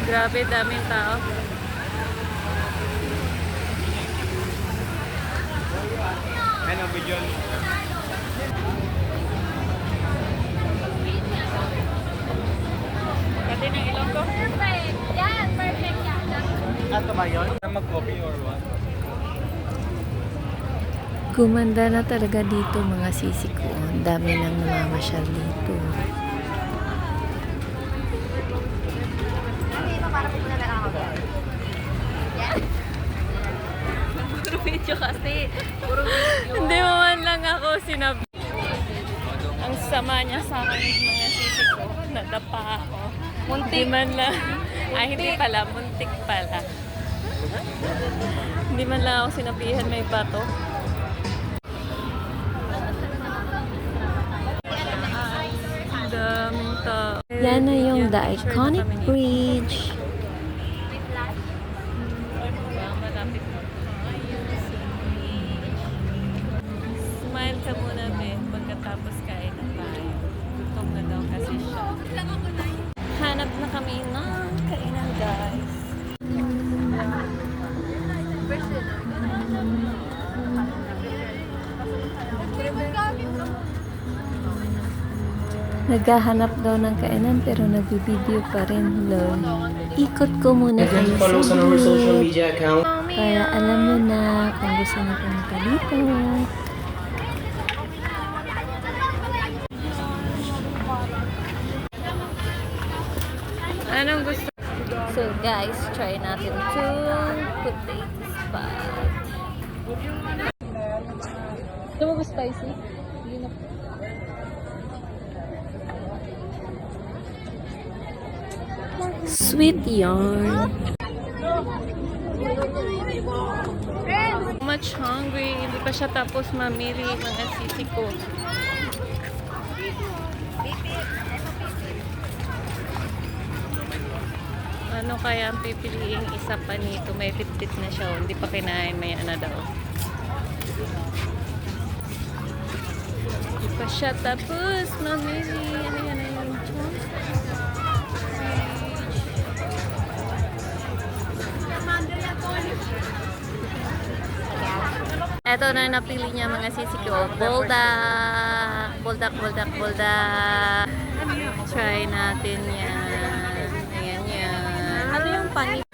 Grabe, daming tao. Ano, video? Pati ng ilong ko. Perfect. Yan, perfect yan. Ato ba yun? Mag-copy or what? Gumanda na talaga dito mga sisi ko. Ang dami nang namamasyal dito. Puro video kasi. Puro video. Hindi mo man lang ako sinabi. Ang sama niya sa akin mga sisi ko. Nadapa ako. Muntik. Hindi man lang. Ay, hindi pala. Muntik pala. Hindi man lang ako sinabihan may bato. Ang daming tao. Yan na yung The Iconic Bridge. Malapit na. Smile ka muna, Ben. Pagkatapos kain na tayo. Gutom na daw kasi siya. Hanap na kami ng kainan, guys. Naghahanap daw ng kainan pero nagbibideo pa rin. Lol. Ikot ko muna kayo Follow us on our social saglit media account. para alam nyo na kung gusto nyo pong makalipat. Anong gusto? So guys, try natin to potato spot. Gusto mo ba spicy? Hindi na. Sweet yarn. Much hungry. Hindi pa siya tapos mamili mga sisi ko. Ano kaya ang pipiliing isa pa nito? May pitit na siya. Hindi pa kinain. May ano daw. Hindi pa siya tapos mamili. Ano yan na yung Ito na napili niya mga sisi ko. Buldak. Buldak, buldak, buldak. Try natin yan. Ayan yan. Ano yung panit?